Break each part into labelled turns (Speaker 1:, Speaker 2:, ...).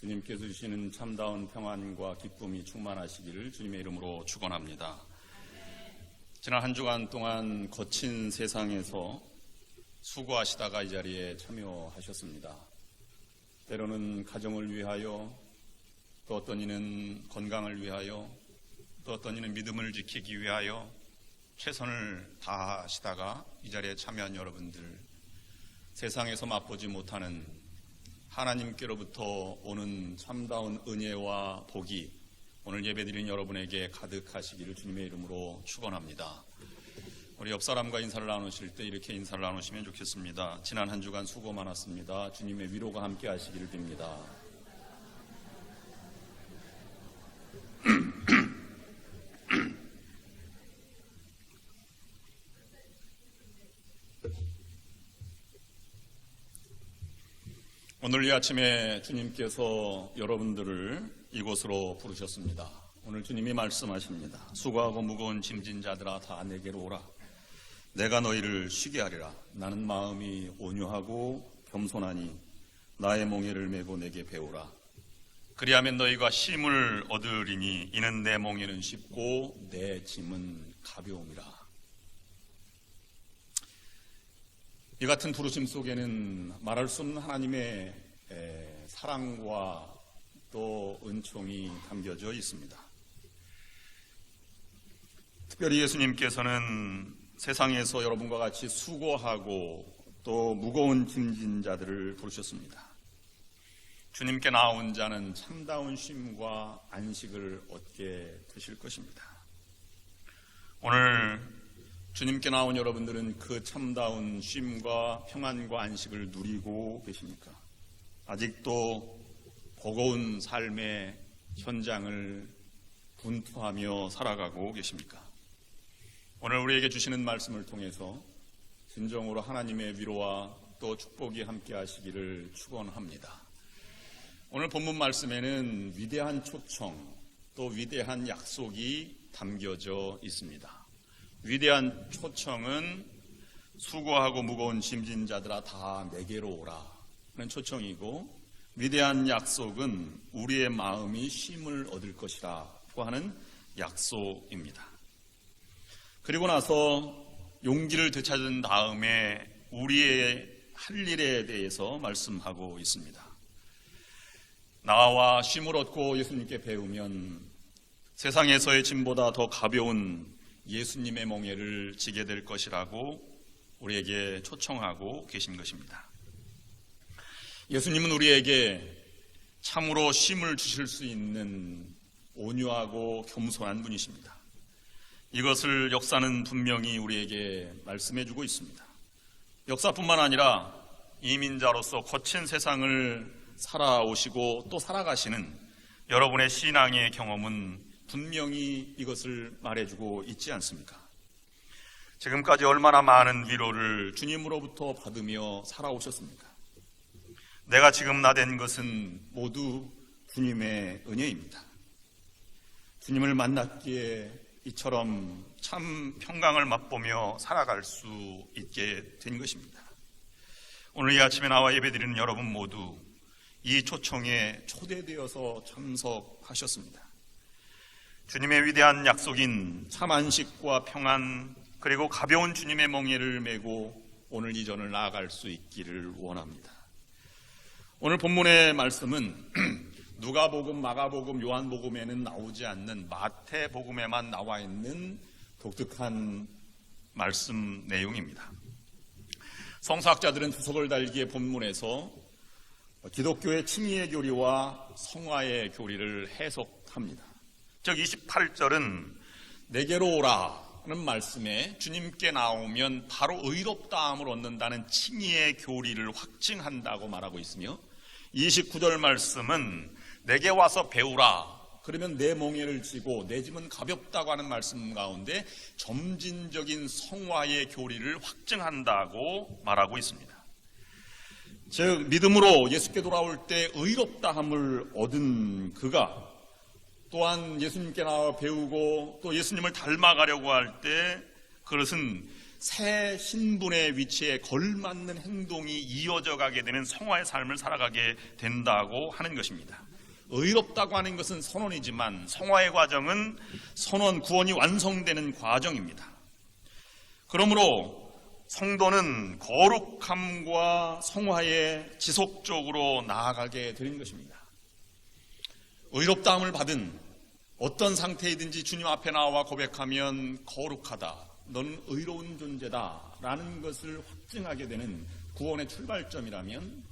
Speaker 1: 주님께서 주시는 참다운 평안과 기쁨이 충만하시기를 주님의 이름으로 축원합니다. 지난 한 주간 동안 거친 세상에서 수고하시다가 이 자리에 참여하셨습니다. 때로는 가정을 위하여, 또 어떤 이는 건강을 위하여, 또 어떤 이는 믿음을 지키기 위하여 최선을 다하시다가 이 자리에 참여한 여러분들, 세상에서 맛보지 못하는 하나님께로부터 오는 참다운 은혜와 복이 오늘 예배드린 여러분에게 가득하시기를 주님의 이름으로 축원합니다. 우리 옆 사람과 인사를 나누실 때 이렇게 인사를 나누시면 좋겠습니다. 지난 한 주간 수고 많았습니다. 주님의 위로가 함께 하시기를 빕니다. 오늘 이 아침에 주님께서 여러분들을 이곳으로 부르셨습니다. 오늘 주님이 말씀하십니다. 수고하고 무거운 짐진 자들아 다 내게로 오라. 내가 너희를 쉬게 하리라. 나는 마음이 온유하고 겸손하니 나의 몽에를 메고 내게 배우라. 그리하면 너희가 쉼을 얻으리니 이는 내 몽에는 쉽고 내 짐은 가벼움이라. 이 같은 부르심 속에는 말할 수 없는 하나님의 사랑과 또 은총이 담겨져 있습니다. 특별히 예수님께서는 세상에서 여러분과 같이 수고하고 또 무거운 짐진 자들을 부르셨습니다. 주님께 나온 자는 참다운 쉼과 안식을 얻게 되실 것입니다. 오늘 주님께 나온 여러분들은 그 참다운 쉼과 평안과 안식을 누리고 계십니까? 아직도 버거운 삶의 현장을 분투하며 살아가고 계십니까? 오늘 우리에게 주시는 말씀을 통해서 진정으로 하나님의 위로와 또 축복이 함께 하시기를 축원합니다. 오늘 본문 말씀에는 위대한 초청 또 위대한 약속이 담겨져 있습니다. 위대한 초청은 수고하고 무거운 짐진 자들아 다 내게로 오라 하는 초청이고, 위대한 약속은 우리의 마음이 쉼을 얻을 것이라고 하는 약속입니다. 그리고 나서 용기를 되찾은 다음에 우리의 할 일에 대해서 말씀하고 있습니다. 나와 쉼을 얻고 예수님께 배우면 세상에서의 짐보다 더 가벼운 예수님의 몽에를 지게 될 것이라고 우리에게 초청하고 계신 것입니다. 예수님은 우리에게 참으로 쉼을 주실 수 있는 온유하고 겸손한 분이십니다. 이것을 역사는 분명히 우리에게 말씀해주고 있습니다. 역사뿐만 아니라 이민자로서 거친 세상을 살아오시고 또 살아가시는 여러분의 신앙의 경험은 분명히 이것을 말해주고 있지 않습니까? 지금까지 얼마나 많은 위로를 주님으로부터 받으며 살아오셨습니까? 내가 지금 나된 것은 모두 주님의 은혜입니다. 주님을 만났기에 이처럼 참 평강을 맛보며 살아갈 수 있게 된 것입니다. 오늘 이 아침에 나와 예배드리는 여러분 모두 이 초청에 초대되어서 참석하셨습니다. 주님의 위대한 약속인 참 안식과 평안, 그리고 가벼운 주님의 몽에를 메고 오늘 이전을 나아갈 수 있기를 원합니다. 오늘 본문의 말씀은 누가복음, 마가복음, 요한복음에는 나오지 않는 마태복음에만 나와 있는 독특한 말씀 내용입니다. 성서학자들은 주석을 달기에 본문에서 기독교의 칭의의 교리와 성화의 교리를 해석합니다. 즉 28절은 내게로 오라는 말씀에 주님께 나오면 바로 의롭다함을 얻는다는 칭의의 교리를 확증한다고 말하고 있으며, 29절 말씀은 내게 와서 배우라, 그러면 내 몽에를 지고 내 짐은 가볍다고 하는 말씀 가운데 점진적인 성화의 교리를 확증한다고 말하고 있습니다. 즉 믿음으로 예수께 돌아올 때 의롭다함을 얻은 그가 또한 예수님께 나와 배우고 또 예수님을 닮아가려고 할 때 그것은 새 신분의 위치에 걸맞는 행동이 이어져 가게 되는 성화의 삶을 살아가게 된다고 하는 것입니다. 의롭다고 하는 것은 선언이지만 성화의 과정은 선언, 구원이 완성되는 과정입니다. 그러므로 성도는 거룩함과 성화에 지속적으로 나아가게 되는 것입니다. 의롭다함을 받은 어떤 상태이든지 주님 앞에 나와 고백하면 거룩하다, 너는 의로운 존재다 라는 것을 확증하게 되는 구원의 출발점이라면,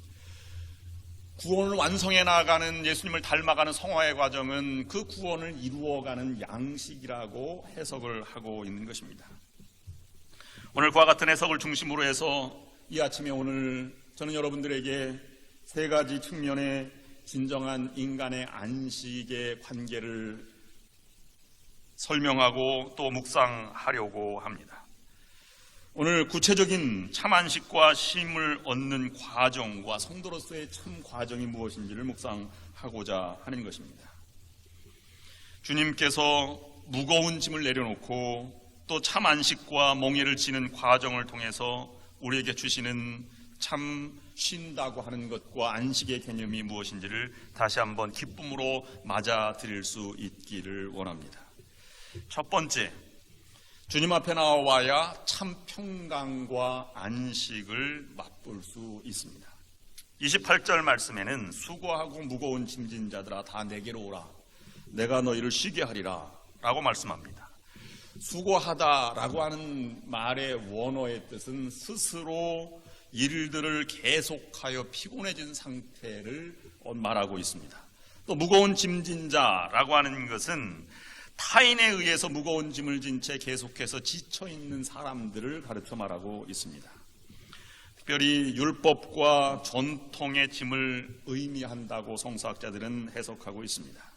Speaker 1: 구원을 완성해 나가는 예수님을 닮아가는 성화의 과정은 그 구원을 이루어가는 양식이라고 해석을 하고 있는 것입니다. 오늘 그와 같은 해석을 중심으로 해서 이 아침에 오늘 저는 여러분들에게 세 가지 측면의 진정한 인간의 안식의 관계를 설명하고 또 묵상하려고 합니다. 오늘 구체적인 참 안식과 쉼을 얻는 과정과 성도로서의 참 과정이 무엇인지를 묵상하고자 하는 것입니다. 주님께서 무거운 짐을 내려놓고 또 참 안식과 멍에를 지는 과정을 통해서 우리에게 주시는 참 쉰다고 하는 것과 안식의 개념이 무엇인지를 다시 한번 기쁨으로 맞아들일 수 있기를 원합니다. 첫 번째, 주님 앞에 나와야 참 평강과 안식을 맛볼 수 있습니다. 28절 말씀에는 수고하고 무거운 짐진 자들아 다 내게로 오라, 내가 너희를 쉬게 하리라 라고 말씀합니다. 수고하다라고 하는 말의 원어의 뜻은 스스로 일들을 계속하여 피곤해진 상태를 말하고 있습니다. 또 무거운 짐진 자라고 하는 것은 타인에 의해서 무거운 짐을 진 채 계속해서 지쳐있는 사람들을 가르쳐 말하고 있습니다. 특별히 율법과 전통의 짐을 의미한다고 성서학자들은 해석하고 있습니다.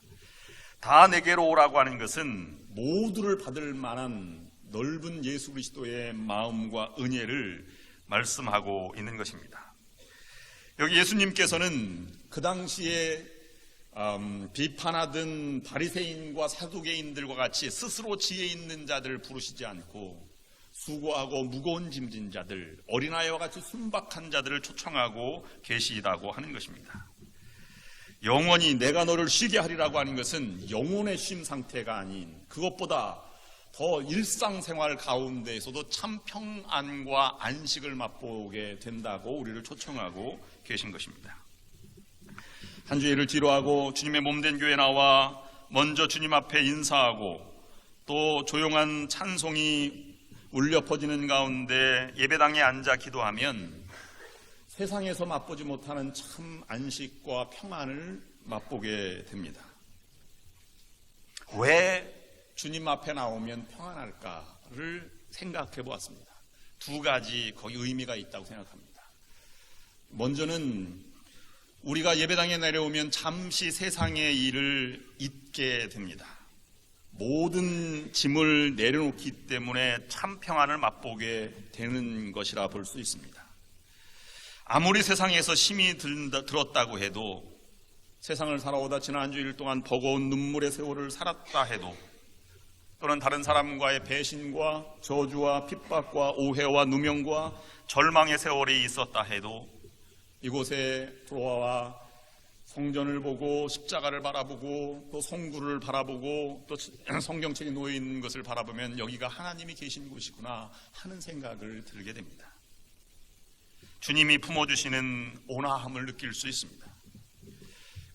Speaker 1: 다 내게로 오라고 하는 것은 모두를 받을 만한 넓은 예수 그리스도의 마음과 은혜를 말씀하고 있는 것입니다. 여기 예수님께서는 그 당시에 비판하던 바리새인과 사두개인들과 같이 스스로 지혜 있는 자들을 부르시지 않고 수고하고 무거운 짐진 자들, 어린아이와 같이 순박한 자들을 초청하고 계시다고 하는 것입니다. 영원히 내가 너를 쉬게 하리라고 하는 것은 영혼의 쉼 상태가 아닌, 그것보다 더 일상생활 가운데에서도 참 평안과 안식을 맛보게 된다고 우리를 초청하고 계신 것입니다. 한 주일을 뒤로하고 주님의 몸된 교회에 나와 먼저 주님 앞에 인사하고 또 조용한 찬송이 울려 퍼지는 가운데 예배당에 앉아 기도하면 세상에서 맛보지 못하는 참 안식과 평안을 맛보게 됩니다. 왜 주님 앞에 나오면 평안할까를 생각해 보았습니다. 두 가지 거기 의미가 있다고 생각합니다. 먼저는 우리가 예배당에 내려오면 잠시 세상의 일을 잊게 됩니다. 모든 짐을 내려놓기 때문에 참 평안을 맛보게 되는 것이라 볼 수 있습니다. 아무리 세상에서 힘이 들었다고 해도, 세상을 살아오다 지난 한 주일 동안 버거운 눈물의 세월을 살았다 해도, 또는 다른 사람과의 배신과 저주와 핍박과 오해와 누명과 절망의 세월이 있었다 해도, 이곳에 들어와 성전을 보고 십자가를 바라보고 또 성구를 바라보고 또 성경책에 놓여 있는 것을 바라보면 여기가 하나님이 계신 곳이구나 하는 생각을 들게 됩니다. 주님이 품어주시는 온화함을 느낄 수 있습니다.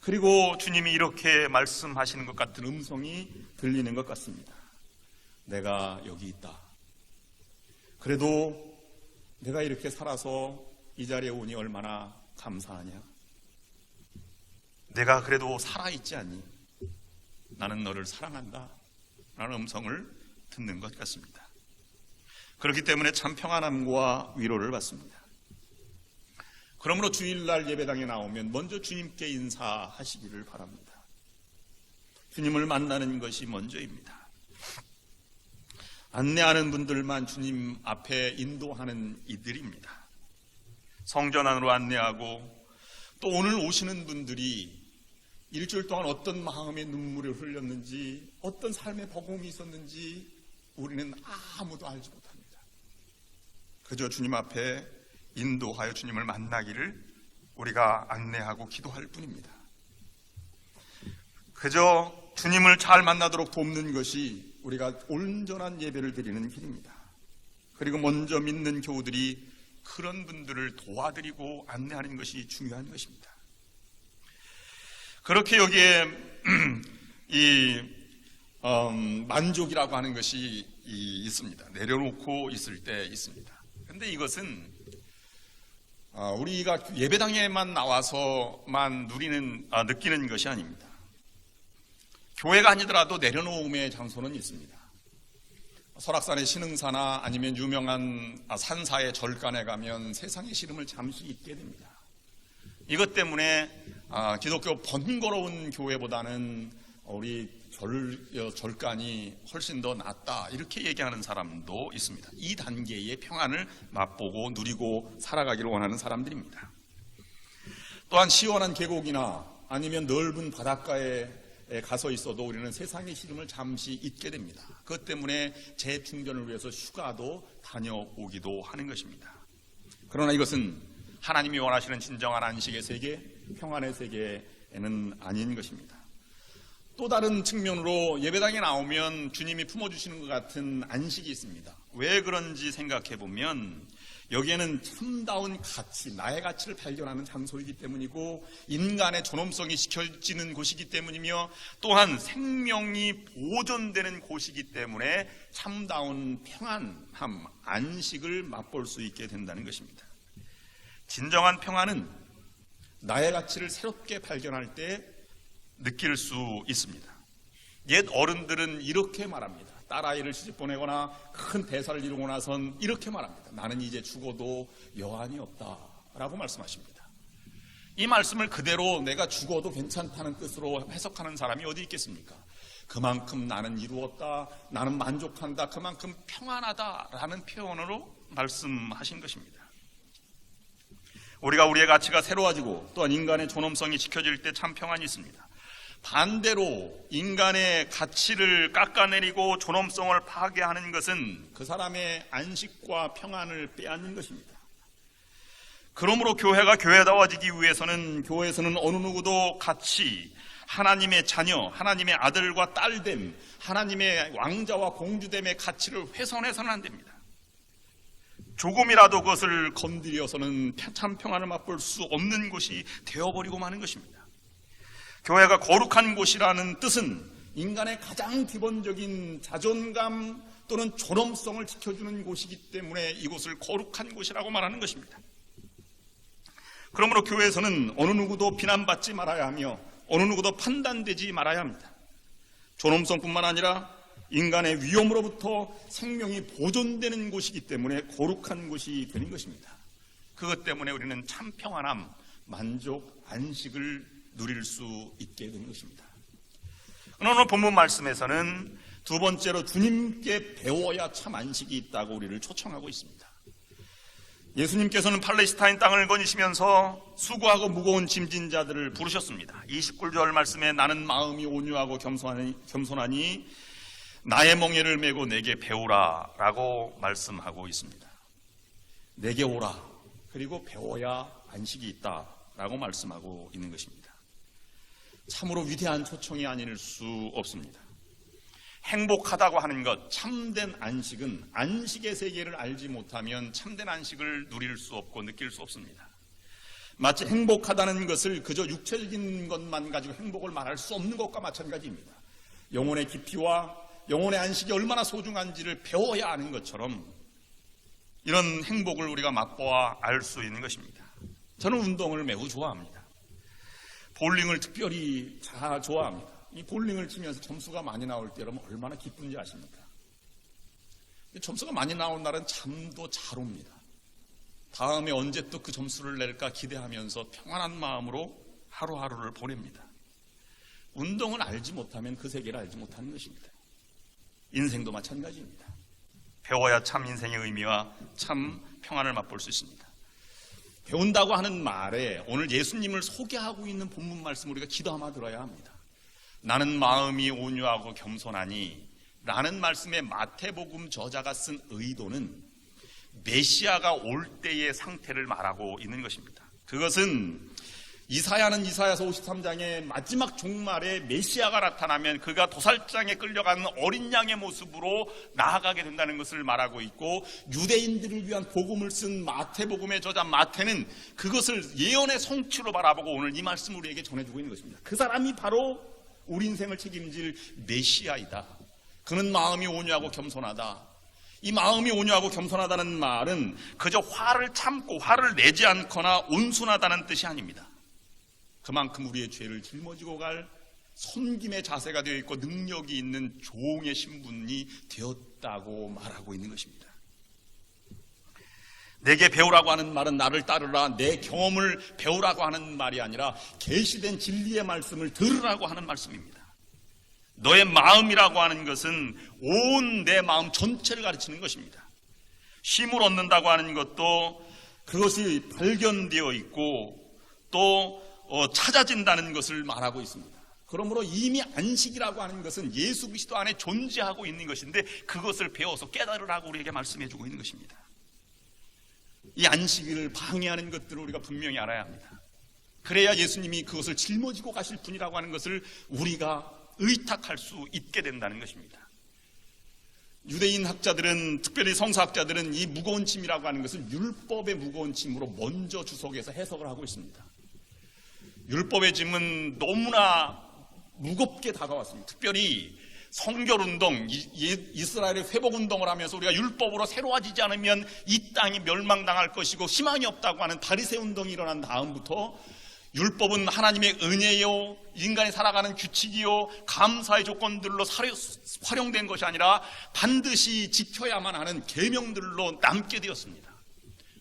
Speaker 1: 그리고 주님이 이렇게 말씀하시는 것 같은 음성이 들리는 것 같습니다. 내가 여기 있다. 그래도 내가 이렇게 살아서 이 자리에 오니 얼마나 감사하냐. 내가 그래도 살아있지 않니? 나는 너를 사랑한다 라는 음성을 듣는 것 같습니다. 그렇기 때문에 참 평안함과 위로를 받습니다. 그러므로 주일날 예배당에 나오면 먼저 주님께 인사하시기를 바랍니다. 주님을 만나는 것이 먼저입니다. 안내하는 분들만 주님 앞에 인도하는 이들입니다. 성전 안으로 안내하고 또 오늘 오시는 분들이 일주일 동안 어떤 마음의 눈물을 흘렸는지, 어떤 삶의 버거움이 있었는지 우리는 아무도 알지 못합니다. 그저 주님 앞에 인도하여 주님을 만나기를 우리가 안내하고 기도할 뿐입니다. 그저 주님을 잘 만나도록 돕는 것이 우리가 온전한 예배를 드리는 길입니다. 그리고 먼저 믿는 교우들이 그런 분들을 도와드리고 안내하는 것이 중요한 것입니다. 그렇게 여기에 만족이라고 하는 것이 있습니다. 내려놓고 있을 때 있습니다. 그런데 이것은 우리가 예배당에만 나와서만 느끼는 것이 아닙니다. 교회가 아니더라도 내려놓음의 장소는 있습니다. 설악산의 신흥사나 아니면 유명한 산사의 절간에 가면 세상의 시름을 잠시 잊게 됩니다. 이것 때문에 기독교 번거로운 교회보다는 우리 절간이 훨씬 더 낫다 이렇게 얘기하는 사람도 있습니다. 이 단계의 평안을 맛보고 누리고 살아가기를 원하는 사람들입니다. 또한 시원한 계곡이나 아니면 넓은 바닷가에 가서 있어도 우리는 세상의 시름을 잠시 잊게 됩니다. 그것 때문에 재충전을 위해서 휴가도 다녀오기도 하는 것입니다. 그러나 이것은 하나님이 원하시는 진정한 안식의 세계, 평안의 세계는 아닌 것입니다. 또 다른 측면으로 예배당에 나오면 주님이 품어주시는 것 같은 안식이 있습니다. 왜 그런지 생각해 보면 여기에는 참다운 가치, 나의 가치를 발견하는 장소이기 때문이고 인간의 존엄성이 지켜지는 곳이기 때문이며 또한 생명이 보존되는 곳이기 때문에 참다운 평안함, 안식을 맛볼 수 있게 된다는 것입니다. 진정한 평안은 나의 가치를 새롭게 발견할 때 느낄 수 있습니다. 옛 어른들은 이렇게 말합니다. 딸아이를 시집 보내거나 큰 대사를 이루고 나선 이렇게 말합니다. 나는 이제 죽어도 여한이 없다라고 말씀하십니다. 이 말씀을 그대로 내가 죽어도 괜찮다는 뜻으로 해석하는 사람이 어디 있겠습니까? 그만큼 나는 이루었다, 나는 만족한다, 그만큼 평안하다라는 표현으로 말씀하신 것입니다. 우리가 우리의 가치가 새로워지고 또한 인간의 존엄성이 지켜질 때 참 평안이 있습니다. 반대로 인간의 가치를 깎아내리고 존엄성을 파괴하는 것은 그 사람의 안식과 평안을 빼앗는 것입니다. 그러므로 교회가 교회다워지기 위해서는 교회에서는 어느 누구도 같이 하나님의 자녀, 하나님의 아들과 딸됨, 하나님의 왕자와 공주됨의 가치를 훼손해서는 안 됩니다. 조금이라도 그것을 건드려서는 참 평안을 맛볼 수 없는 곳이 되어버리고 마는 것입니다. 교회가 거룩한 곳이라는 뜻은 인간의 가장 기본적인 자존감 또는 존엄성을 지켜주는 곳이기 때문에 이곳을 거룩한 곳이라고 말하는 것입니다. 그러므로 교회에서는 어느 누구도 비난받지 말아야 하며 어느 누구도 판단되지 말아야 합니다. 존엄성뿐만 아니라 인간의 위험으로부터 생명이 보존되는 곳이기 때문에 거룩한 곳이 되는 것입니다. 그것 때문에 우리는 참 평안함, 만족, 안식을 누릴 수 있게 되는 것입니다. 오늘 본문 말씀에서는 두 번째로 주님께 배워야 참 안식이 있다고 우리를 초청하고 있습니다. 예수님께서는 팔레스타인 땅을 거니시면서 수고하고 무거운 짐진 자들을 부르셨습니다. 29절 말씀에 나는 마음이 온유하고 겸손하니 나의 멍에를 메고 내게 배우라 라고 말씀하고 있습니다. 내게 오라, 그리고 배워야 안식이 있다 라고 말씀하고 있는 것입니다. 참으로 위대한 초청이 아닐 수 없습니다. 행복하다고 하는 것, 참된 안식은 안식의 세계를 알지 못하면 참된 안식을 누릴 수 없고 느낄 수 없습니다. 마치 행복하다는 것을 그저 육체적인 것만 가지고 행복을 말할 수 없는 것과 마찬가지입니다. 영혼의 깊이와 영혼의 안식이 얼마나 소중한지를 배워야 아는 것처럼 이런 행복을 우리가 맛보아 알 수 있는 것입니다. 저는 운동을 매우 좋아합니다. 볼링을 특별히 잘 좋아합니다. 이 볼링을 치면서 점수가 많이 나올 때 여러분 얼마나 기쁜지 아십니까? 점수가 많이 나온 날은 잠도 잘 옵니다. 다음에 언제 또 그 점수를 낼까 기대하면서 평안한 마음으로 하루하루를 보냅니다. 운동을 알지 못하면 그 세계를 알지 못하는 것입니다. 인생도 마찬가지입니다. 배워야 참 인생의 의미와 참 평안을 맛볼 수 있습니다. 배운다고 하는 말에 오늘 예수님을 소개하고 있는 본문 말씀 우리가 귀담아 들어야 합니다. 나는 마음이 온유하고 겸손하니 라는 말씀에 마태복음 저자가 쓴 의도는 메시아가 올 때의 상태를 말하고 있는 것입니다. 그것은 이사야는 이사야서 53장의 마지막 종말에 메시아가 나타나면 그가 도살장에 끌려가는 어린 양의 모습으로 나아가게 된다는 것을 말하고 있고, 유대인들을 위한 복음을 쓴 마태복음의 저자 마태는 그것을 예언의 성취로 바라보고 오늘 이 말씀을 우리에게 전해주고 있는 것입니다. 그 사람이 바로 우리 인생을 책임질 메시아이다. 그는 마음이 온유하고 겸손하다. 이 마음이 온유하고 겸손하다는 말은 그저 화를 참고 화를 내지 않거나 온순하다는 뜻이 아닙니다. 그만큼 우리의 죄를 짊어지고 갈 섬김의 자세가 되어 있고 능력이 있는 종의 신분이 되었다고 말하고 있는 것입니다. 내게 배우라고 하는 말은 나를 따르라, 내 경험을 배우라고 하는 말이 아니라 계시된 진리의 말씀을 들으라고 하는 말씀입니다. 너의 마음이라고 하는 것은 온 내 마음 전체를 가르치는 것입니다. 쉼을 얻는다고 하는 것도 그것이 발견되어 있고 또 찾아진다는 것을 말하고 있습니다. 그러므로 이미 안식이라고 하는 것은 예수 그리스도 안에 존재하고 있는 것인데 그것을 배워서 깨달으라고 우리에게 말씀해 주고 있는 것입니다. 이 안식일을 방해하는 것들을 우리가 분명히 알아야 합니다. 그래야 예수님이 그것을 짊어지고 가실 분이라고 하는 것을 우리가 의탁할 수 있게 된다는 것입니다. 유대인 학자들은, 특별히 성서학자들은 이 무거운 짐이라고 하는 것을 율법의 무거운 짐으로 먼저 주석해서 해석을 하고 있습니다. 율법의 짐은 너무나 무겁게 다가왔습니다. 특별히 성결운동, 이스라엘의 회복운동을 하면서 우리가 율법으로 새로워지지 않으면 이 땅이 멸망당할 것이고 희망이 없다고 하는 바리새운동이 일어난 다음부터 율법은 하나님의 은혜요, 인간이 살아가는 규칙이요, 감사의 조건들로 활용된 것이 아니라 반드시 지켜야만 하는 계명들로 남게 되었습니다.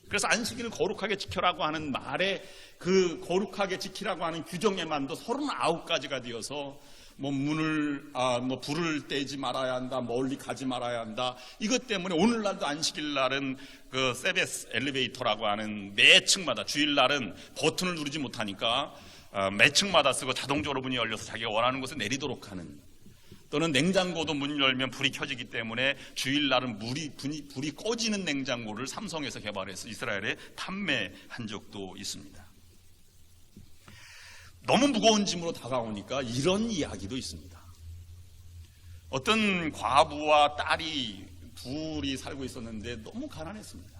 Speaker 1: 그래서 안식일을 거룩하게 지켜라고 하는 말에 그 거룩하게 지키라고 하는 규정에만도 39가지가 되어서 불을 떼지 말아야 한다, 멀리 가지 말아야 한다. 이것 때문에 오늘날도 안식일날은 그 세베스 엘리베이터라고 하는 매 층마다, 주일날은 버튼을 누르지 못하니까 매 층마다 쓰고 자동적으로 문이 열려서 자기가 원하는 곳에 내리도록 하는, 또는 냉장고도 문을 열면 불이 켜지기 때문에 주일날은 불이 꺼지는 냉장고를 삼성에서 개발해서 이스라엘에 판매한 적도 있습니다. 너무 무거운 짐으로 다가오니까 이런 이야기도 있습니다. 어떤 과부와 딸이 둘이 살고 있었는데 너무 가난했습니다.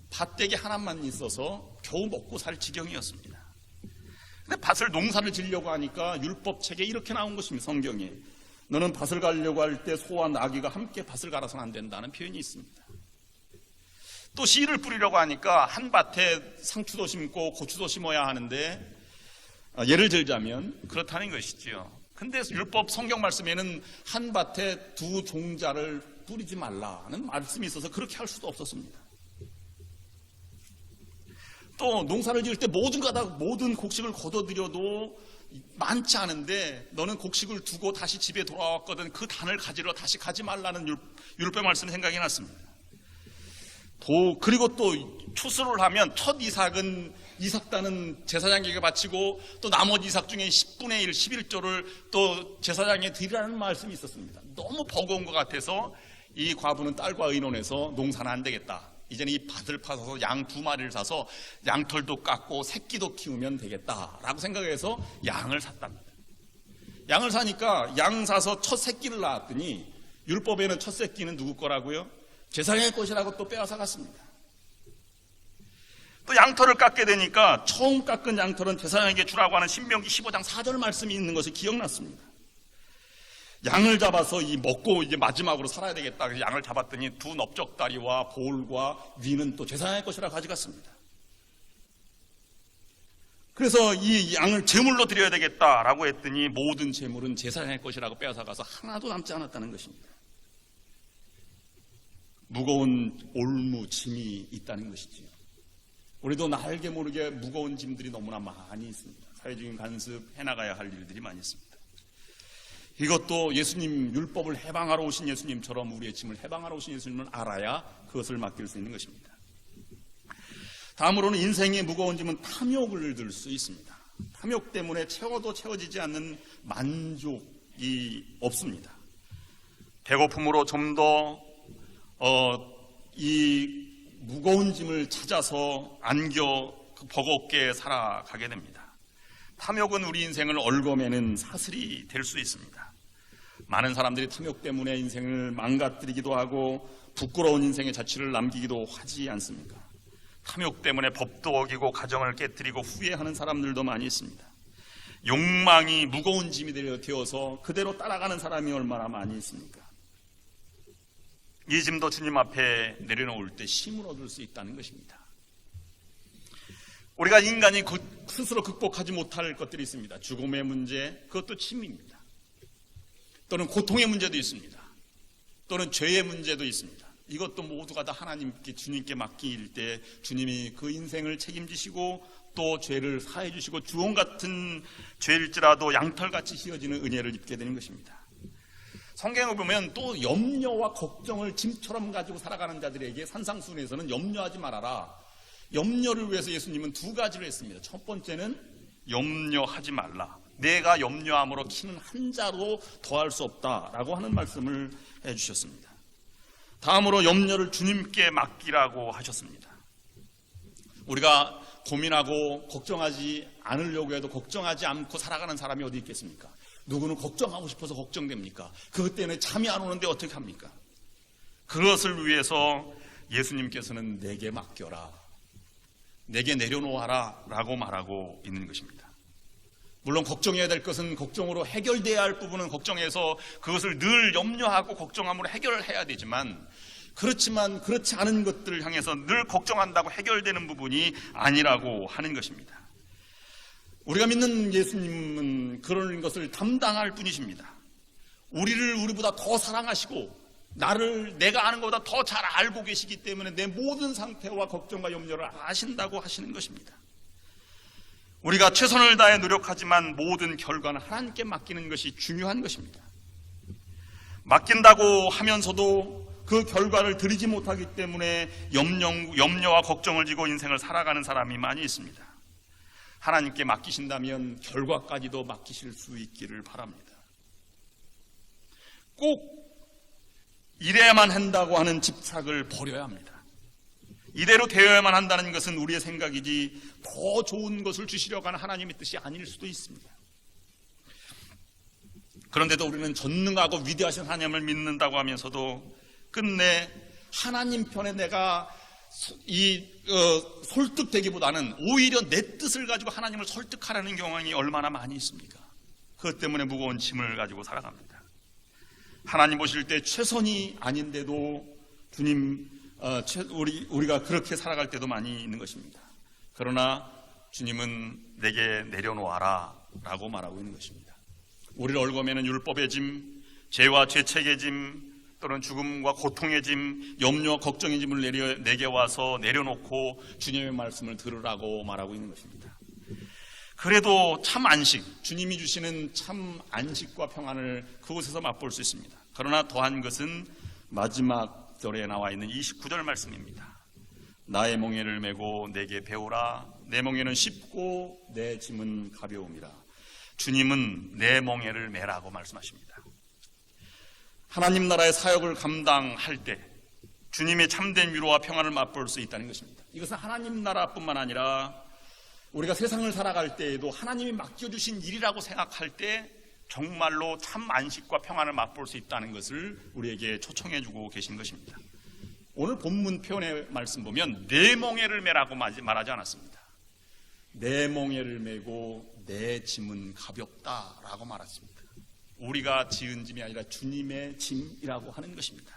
Speaker 1: 밭대기 하나만 있어서 겨우 먹고 살 지경이었습니다. 근데 밭을 농사를 지려고 하니까 율법책에 이렇게 나온 것입니다. 성경에 너는 밭을 가려고 할 때 소와 나귀가 함께 밭을 갈아서는 안 된다는 표현이 있습니다. 또 씨를 뿌리려고 하니까 한 밭에 상추도 심고 고추도 심어야 하는데, 예를 들자면 그렇다는 것이지요. 근데 율법 성경 말씀에는 한 밭에 두 종자를 뿌리지 말라는 말씀이 있어서 그렇게 할 수도 없었습니다. 또 농사를 지을 때 모든 곡식을 거둬들여도 많지 않은데 너는 곡식을 두고 다시 집에 돌아왔거든 그 단을 가지러 다시 가지 말라는 율법 말씀이 생각이 났습니다. 그리고 또 추수를 하면 첫 이삭단은 제사장에게 바치고 또 나머지 이삭 중에 10분의 1, 11조를 또 제사장에 드리라는 말씀이 있었습니다. 너무 버거운 것 같아서 이 과부는 딸과 의논해서 농사는 안 되겠다. 이제는 이 밭을 파서 양 2마리를 사서 양털도 깎고 새끼도 키우면 되겠다라고 생각해서 양을 샀답니다. 양을 사니까 양 사서 첫 새끼를 낳았더니 율법에는 첫 새끼는 누구 거라고요? 제사장의 것이라고 또 빼앗아 갔습니다. 또 양털을 깎게 되니까 처음 깎은 양털은 제사장에게 주라고 하는 신명기 15장 4절 말씀이 있는 것이 기억났습니다. 양을 잡아서 먹고 이제 마지막으로 살아야 되겠다. 그래서 양을 잡았더니 두 넓적다리와 볼과 위는 또 제사장의 것이라 가져갔습니다. 그래서 이 양을 제물로 드려야 되겠다라고 했더니 모든 제물은 제사장의 것이라고 빼앗아가서 하나도 남지 않았다는 것입니다. 무거운 올무 짐이 있다는 것이지요. 우리도 알게 모르게 무거운 짐들이 너무나 많이 있습니다. 사회적인 간섭 해나가야 할 일들이 많이 있습니다. 이것도 예수님 율법을 해방하러 오신 예수님처럼 우리의 짐을 해방하러 오신 예수님을 알아야 그것을 맡길 수 있는 것입니다. 다음으로는 인생의 무거운 짐은 탐욕을 들 수 있습니다. 탐욕 때문에 채워도 채워지지 않는 만족이 없습니다. 배고픔으로 좀 더 이 무거운 짐을 찾아서 안겨 버겁게 살아가게 됩니다. 탐욕은 우리 인생을 얽어매는 사슬이 될 수 있습니다. 많은 사람들이 탐욕 때문에 인생을 망가뜨리기도 하고 부끄러운 인생의 자취를 남기기도 하지 않습니까? 탐욕 때문에 법도 어기고 가정을 깨뜨리고 후회하는 사람들도 많이 있습니다. 욕망이 무거운 짐이 되어서 그대로 따라가는 사람이 얼마나 많이 있습니까? 이 짐도 주님 앞에 내려놓을 때 쉼을 얻을 수 있다는 것입니다. 우리가 인간이 스스로 극복하지 못할 것들이 있습니다. 죽음의 문제, 그것도 짐입니다. 또는 고통의 문제도 있습니다. 또는 죄의 문제도 있습니다. 이것도 모두가 다 하나님께, 주님께 맡길 때 주님이 그 인생을 책임지시고 또 죄를 사해 주시고 주홍 같은 죄일지라도 양털같이 휘어지는 은혜를 입게 되는 것입니다. 성경을 보면 또 염려와 걱정을 짐처럼 가지고 살아가는 자들에게 산상수훈에서는 염려하지 말아라. 염려를 위해서 예수님은 두 가지를 했습니다. 첫 번째는 염려하지 말라. 내가 염려함으로 키는 한 자로 더할 수 없다라고 하는 말씀을 해주셨습니다. 다음으로 염려를 주님께 맡기라고 하셨습니다. 우리가 고민하고 걱정하지 않으려고 해도 걱정하지 않고 살아가는 사람이 어디 있겠습니까? 누구는 걱정하고 싶어서 걱정됩니까? 그것 때문에 잠이 안 오는데 어떻게 합니까? 그것을 위해서 예수님께서는 내게 맡겨라, 내게 내려놓아라 라고 말하고 있는 것입니다. 물론 걱정해야 될 것은 걱정으로 해결돼야 할 부분은 걱정해서 그것을 늘 염려하고 걱정함으로 해결을 해야 되지만 그렇지 않은 것들을 향해서 늘 걱정한다고 해결되는 부분이 아니라고 하는 것입니다. 우리가 믿는 예수님은 그런 것을 담당할 분이십니다. 우리를 우리보다 더 사랑하시고 내가 아는 것보다 더 잘 알고 계시기 때문에 내 모든 상태와 걱정과 염려를 아신다고 하시는 것입니다. 우리가 최선을 다해 노력하지만 모든 결과는 하나님께 맡기는 것이 중요한 것입니다. 맡긴다고 하면서도 그 결과를 드리지 못하기 때문에 염려와 걱정을 지고 인생을 살아가는 사람이 많이 있습니다. 하나님께 맡기신다면 결과까지도 맡기실 수 있기를 바랍니다. 꼭 이래야만 한다고 하는 집착을 버려야 합니다. 이대로 되어야만 한다는 것은 우리의 생각이지 더 좋은 것을 주시려고 하는 하나님의 뜻이 아닐 수도 있습니다. 그런데도 우리는 전능하고 위대하신 하나님을 믿는다고 하면서도 끝내 하나님 편에 내가 설득되기보다는 오히려 내 뜻을 가지고 하나님을 설득하라는 경향이 얼마나 많이 있습니까? 그것 때문에 무거운 짐을 가지고 살아갑니다. 하나님 보실 때 최선이 아닌데도 주님, 우리가 그렇게 살아갈 때도 많이 있는 것입니다. 그러나 주님은 내게 내려놓아라 라고 말하고 있는 것입니다. 우리를 얽어매는 율법의 짐, 죄와 죄책의 짐, 또는 죽음과 고통의 짐, 염려와 걱정의 짐을 내게 와서 내려놓고 주님의 말씀을 들으라고 말하고 있는 것입니다. 그래도 참 안식, 주님이 주시는 참 안식과 평안을 그곳에서 맛볼 수 있습니다. 그러나 더한 것은 마지막 절에 나와 있는 29절 말씀입니다. 나의 멍에를 메고 내게 배우라. 내 멍에는 쉽고 내 짐은 가벼움이라. 주님은 내 멍에를 메라고 말씀하십니다. 하나님 나라의 사역을 감당할 때 주님의 참된 위로와 평안을 맛볼 수 있다는 것입니다. 이것은 하나님 나라뿐만 아니라 우리가 세상을 살아갈 때에도 하나님이 맡겨주신 일이라고 생각할 때 정말로 참 안식과 평안을 맛볼 수 있다는 것을 우리에게 초청해주고 계신 것입니다. 오늘 본문 표현의 말씀 보면 내 멍에를 메라고 말하지 않았습니다. 내 멍에를 메고 내 짐은 가볍다라고 말했습니다. 우리가 지은 짐이 아니라 주님의 짐이라고 하는 것입니다.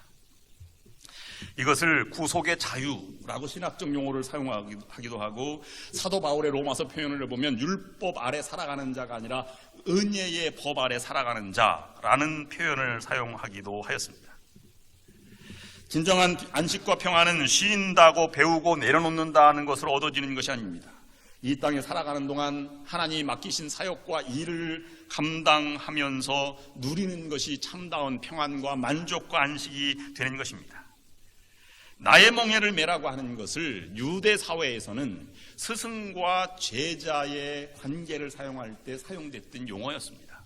Speaker 1: 이것을 구속의 자유라고 신학적 용어를 사용하기도 하고 사도 바울의 로마서 표현을 보면 율법 아래 살아가는 자가 아니라 은혜의 법 아래 살아가는 자라는 표현을 사용하기도 하였습니다. 진정한 안식과 평안은 쉰다고 배우고 내려놓는다는 것으로 얻어지는 것이 아닙니다. 이 땅에 살아가는 동안 하나님이 맡기신 사역과 일을 감당하면서 누리는 것이 참다운 평안과 만족과 안식이 되는 것입니다. 나의 멍에를 메라고 하는 것을 유대 사회에서는 스승과 제자의 관계를 사용할 때 사용됐던 용어였습니다.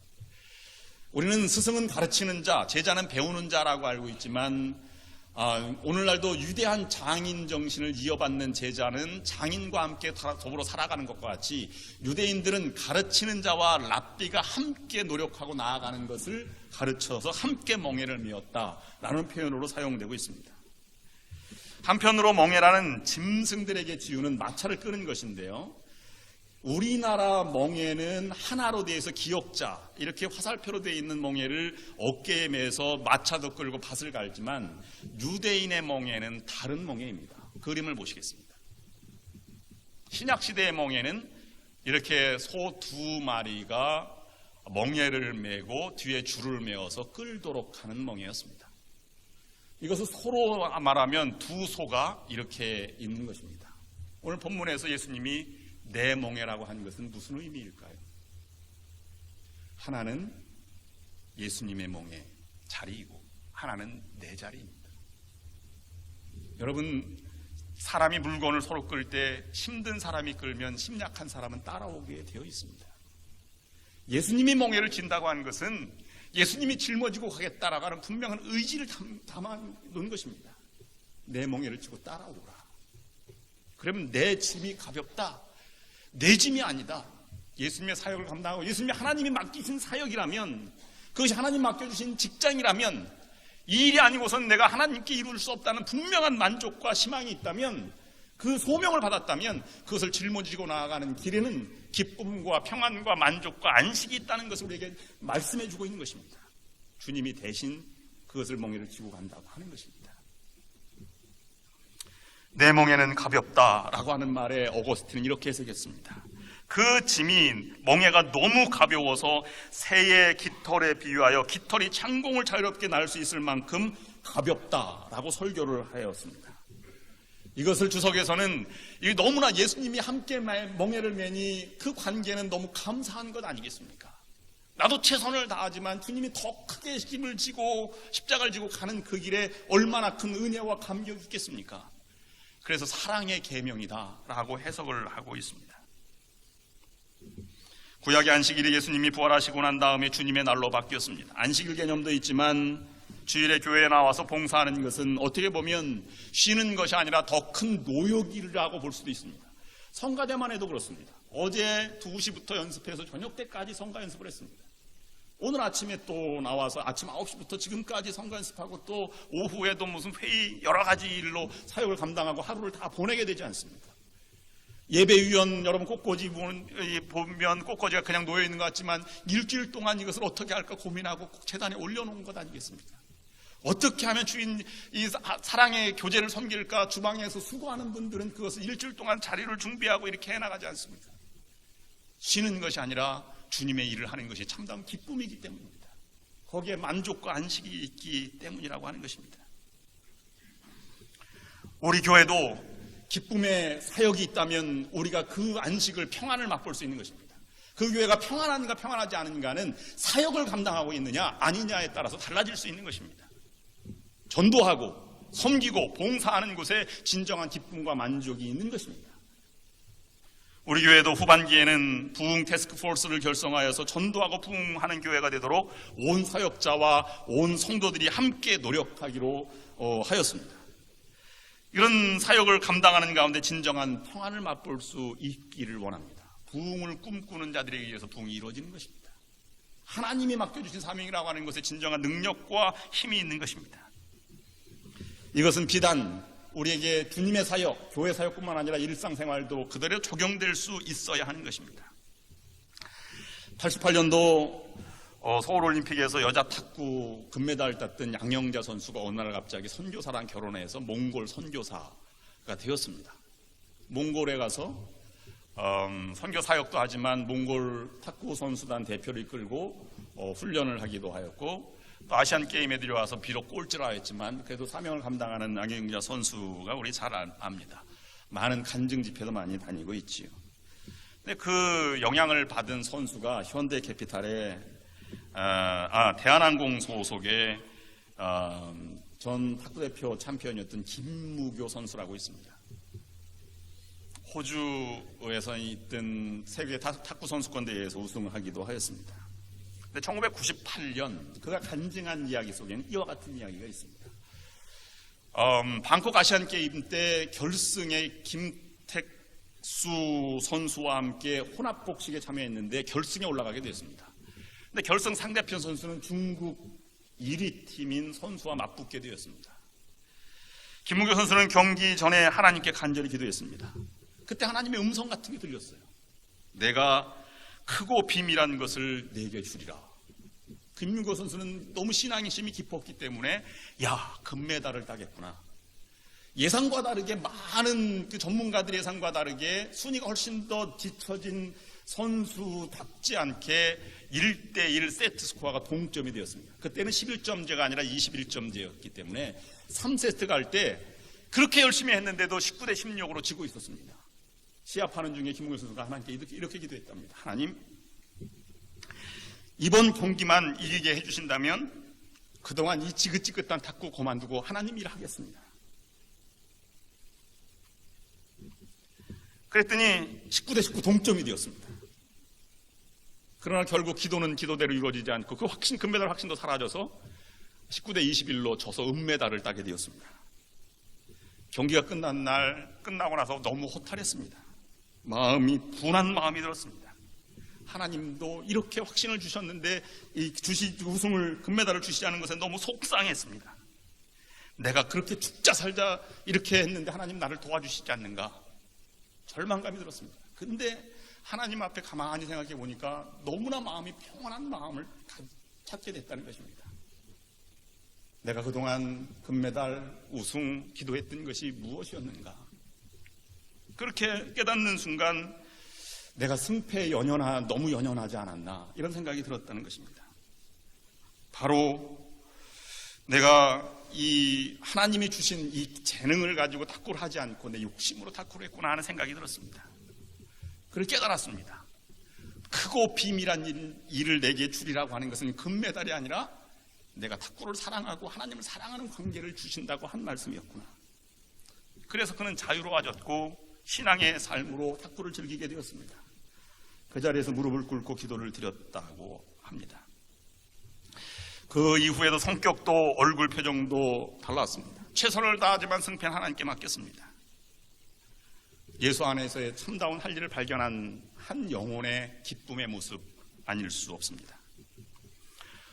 Speaker 1: 우리는 스승은 가르치는 자, 제자는 배우는 자라고 알고 있지만 오늘날도 유대한 장인 정신을 이어받는 제자는 장인과 함께 더불어 살아가는 것과 같이 유대인들은 가르치는 자와 랍비가 함께 노력하고 나아가는 것을 가르쳐서 함께 멍에를 메었다라는 표현으로 사용되고 있습니다. 한편으로 멍에라는 짐승들에게 지우는 마차를 끄는 것인데요, 우리나라 멍에는 하나로 되어서 기역자, 이렇게 화살표로 되어 있는 멍에를 어깨에 매서 마차도 끌고 밭을 갈지만 유대인의 멍에는 다른 멍에입니다. 그림을 보시겠습니다. 신약시대의 멍에는 이렇게 소 2마리가 멍에를 메고 뒤에 줄을 메어서 끌도록 하는 멍에였습니다. 이것을 소로 말하면 두 소가 이렇게 있는 것입니다. 오늘 본문에서 예수님이 내 멍에라고 한 것은 무슨 의미일까요? 하나는 예수님의 멍에 자리이고 하나는 내 자리입니다. 여러분, 사람이 물건을 서로 끌 때 힘든 사람이 끌면 심약한 사람은 따라오게 되어 있습니다. 예수님이 멍에를 진다고 하는 것은 예수님이 짊어지고 가겠다라고 하는 분명한 의지를 담아 놓은 것입니다. 내 멍에를 지고 따라오라. 그러면 내 짐이 가볍다. 내 짐이 아니다. 예수님의 사역을 감당하고 예수님이 하나님이 맡기신 사역이라면, 그것이 하나님 맡겨주신 직장이라면, 이 일이 아니고선 내가 하나님께 이룰 수 없다는 분명한 만족과 희망이 있다면, 그 소명을 받았다면 그것을 짊어지고 나아가는 길에는 기쁨과 평안과 만족과 안식이 있다는 것을 우리에게 말씀해 주고 있는 것입니다. 주님이 대신 그것을 멍에를 지고 간다고 하는 것입니다. 내 멍에는 가볍다라고 하는 말에 어거스틴은 이렇게 해석했습니다. 그 짐이, 멍에가 너무 가벼워서 새의 깃털에 비유하여 깃털이 창공을 자유롭게 날 수 있을 만큼 가볍다라고 설교를 하였습니다. 이것을 주석에서는 너무나 예수님이 함께 멍에를 매니 그 관계는 너무 감사한 것 아니겠습니까? 나도 최선을 다하지만 주님이 더 크게 힘을 지고 십자가를 지고 가는 그 길에 얼마나 큰 은혜와 감격이 있겠습니까? 그래서 사랑의 계명이다라고 해석을 하고 있습니다. 구약의 안식일이 예수님이 부활하시고 난 다음에 주님의 날로 바뀌었습니다. 안식일 개념도 있지만 주일에 교회에 나와서 봉사하는 것은 어떻게 보면 쉬는 것이 아니라 더 큰 노역이라고 볼 수도 있습니다. 성가대만 해도 그렇습니다. 어제 2시부터 연습해서 저녁 때까지 성가 연습을 했습니다. 오늘 아침에 또 나와서 아침 9시부터 지금까지 성가 연습하고 또 오후에도 무슨 회의 여러 가지 일로 사역을 감당하고 하루를 다 보내게 되지 않습니까? 예배위원 여러분 꽃꽂이 보면 꽃꽂이가 그냥 놓여 있는 것 같지만 일주일 동안 이것을 어떻게 할까 고민하고 재단에 올려놓은 것 아니겠습니까? 어떻게 하면 주인 이 사랑의 교제를 섬길까 주방에서 수고하는 분들은 그것을 일주일 동안 자리를 준비하고 이렇게 해나가지 않습니까? 쉬는 것이 아니라 주님의 일을 하는 것이 참다운 기쁨이기 때문입니다. 거기에 만족과 안식이 있기 때문이라고 하는 것입니다. 우리 교회도 기쁨의 사역이 있다면 우리가 그 안식을, 평안을 맛볼 수 있는 것입니다. 그 교회가 평안한가 평안하지 않은가는 사역을 감당하고 있느냐 아니냐에 따라서 달라질 수 있는 것입니다. 전도하고 섬기고 봉사하는 곳에 진정한 기쁨과 만족이 있는 것입니다. 우리 교회도 후반기에는 부흥 태스크포스를 결성하여서 전도하고 부흥하는 교회가 되도록 온 사역자와 온 성도들이 함께 노력하기로 하였습니다. 이런 사역을 감당하는 가운데 진정한 평안을 맛볼 수 있기를 원합니다. 부흥을 꿈꾸는 자들에게 의해서 부흥이 이루어지는 것입니다. 하나님이 맡겨주신 사명이라고 하는 것에 진정한 능력과 힘이 있는 것입니다. 이것은 비단 우리에게 주님의 사역, 교회 사역뿐만 아니라 일상생활도 그대로 적용될 수 있어야 하는 것입니다. 88년도 서울올림픽에서 여자 탁구 금메달을 땄던 양영자 선수가 어느 날 갑자기 선교사랑 결혼해서 몽골 선교사가 되었습니다. 몽골에 가서 선교 사역도 하지만 몽골 탁구 선수단 대표를 이끌고 훈련을 하기도 하였고, 또 아시안 게임에 들어와서 비록 꼴찌라 했지만 그래도 사명을 감당하는 양영자 선수가 우리 잘 압니다. 많은 간증 집회도 많이 다니고 있지요. 근데 그 영향을 받은 선수가 현대캐피탈의 대한항공 소속의 전 탁구대표 챔피언이었던 김무교 선수라고 있습니다. 호주에서 있던 세계 탁구 선수권 대회에서 우승하기도 하였습니다. 근데 1998년 그가 간증한 이야기 속에는 이와 같은 이야기가 있습니다. 방콕 아시안 게임 때 결승에 김택수 선수와 함께 혼합 복식에 참여했는데 결승에 올라가게 됐습니다. 근데 결승 상대편 선수는 중국 1위 팀인 선수와 맞붙게 되었습니다. 김문교 선수는 경기 전에 하나님께 간절히 기도했습니다. 그때 하나님의 음성 같은 게 들렸어요. 내가 크고 비밀한 것을 내게 주리라. 김문교 선수는 너무 신앙심이 깊었기 때문에 금메달을 따겠구나. 예상과 다르게 많은 그 전문가들의 예상과 다르게 순위가 훨씬 더 뒤처진 선수답지 않게 1대1 세트 스코어가 동점이 되었습니다. 그때는 11점제가 아니라 21점제였기 때문에 3세트 갈 때 그렇게 열심히 했는데도 19대 16으로 지고 있었습니다. 시합하는 중에 김문교 선수가 하나님께 이렇게 기도했답니다. 하나님, 이번 경기만 이기게 해주신다면 그동안 이 지긋지긋한 탁구 그만두고 하나님 일 하겠습니다. 그랬더니 19대 19 동점이 되었습니다. 그러나 결국 기도는 기도대로 이루어지지 않고 그 금메달 확신도 사라져서 19대 21로 져서 은메달을 따게 되었습니다. 경기가 끝나고 나서 너무 허탈했습니다. 분한 마음이 들었습니다. 하나님도 이렇게 확신을 주셨는데 우승을 금메달을 주시지 않은 것에 너무 속상했습니다. 내가 그렇게 죽자 살자 이렇게 했는데 하나님 나를 도와주시지 않는가 절망감이 들었습니다. 근데 하나님 앞에 가만히 생각해 보니까 너무나 마음이 평안한 마음을 찾게 됐다는 것입니다. 내가 그동안 금메달 우승 기도했던 것이 무엇이었는가? 그렇게 깨닫는 순간 내가 승패에 너무 연연하지 않았나 이런 생각이 들었다는 것입니다. 바로 내가 이 하나님이 주신 이 재능을 가지고 탁구를 하지 않고 내 욕심으로 탁구를 했구나 하는 생각이 들었습니다. 그걸 깨달았습니다. 크고 비밀한 일을 내게 주리라고 하는 것은 금메달이 아니라 내가 탁구를 사랑하고 하나님을 사랑하는 관계를 주신다고 한 말씀이었구나. 그래서 그는 자유로워졌고 신앙의 삶으로 탁구를 즐기게 되었습니다. 그 자리에서 무릎을 꿇고 기도를 드렸다고 합니다. 그 이후에도 성격도 얼굴 표정도 달랐습니다. 최선을 다하지만 승패는 하나님께 맡겼습니다. 예수 안에서의 참다운 할 일을 발견한 한 영혼의 기쁨의 모습 아닐 수 없습니다.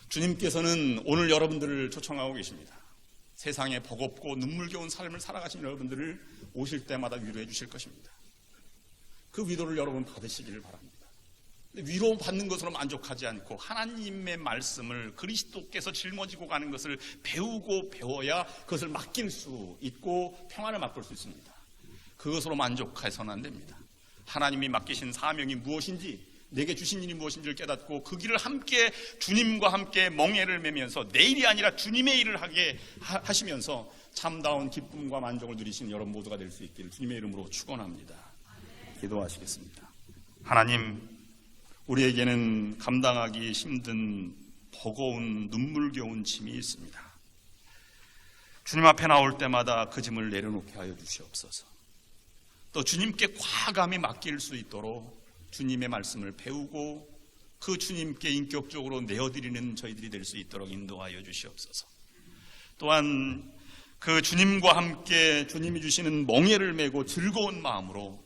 Speaker 1: 주님께서는 오늘 여러분들을 초청하고 계십니다. 세상에 버겁고 눈물겨운 삶을 살아가신 여러분들을 오실 때마다 위로해 주실 것입니다. 그 위로를 여러분 받으시기를 바랍니다. 위로받는 것으로 만족하지 않고 하나님의 말씀을 그리스도께서 짊어지고 가는 것을 배워야 그것을 맡길 수 있고 평안을 맛볼 수 있습니다. 그것으로 만족해서는 안 됩니다. 하나님이 맡기신 사명이 무엇인지, 내게 주신 일이 무엇인지를 깨닫고 그 길을 함께 주님과 함께 멍에를 매면서 내 일이 아니라 주님의 일을 하게 하시면서 참다운 기쁨과 만족을 누리시는 여러분 모두가 될 수 있기를 주님의 이름으로 축원합니다. 기도하시겠습니다. 하나님, 우리에게는 감당하기 힘든 버거운 눈물겨운 짐이 있습니다. 주님 앞에 나올 때마다 그 짐을 내려놓게 하여 주시옵소서. 또 주님께 과감히 맡길 수 있도록 주님의 말씀을 배우고 그 주님께 인격적으로 내어드리는 저희들이 될 수 있도록 인도하여 주시옵소서. 또한 그 주님과 함께 주님이 주시는 멍에를 메고 즐거운 마음으로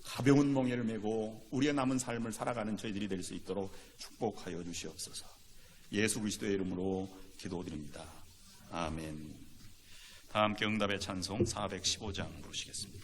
Speaker 1: 가벼운 멍에를 메고 우리의 남은 삶을 살아가는 저희들이 될 수 있도록 축복하여 주시옵소서. 예수 그리스도의 이름으로 기도드립니다. 아멘. 다 함께 응답의 찬송 415장 부르시겠습니다.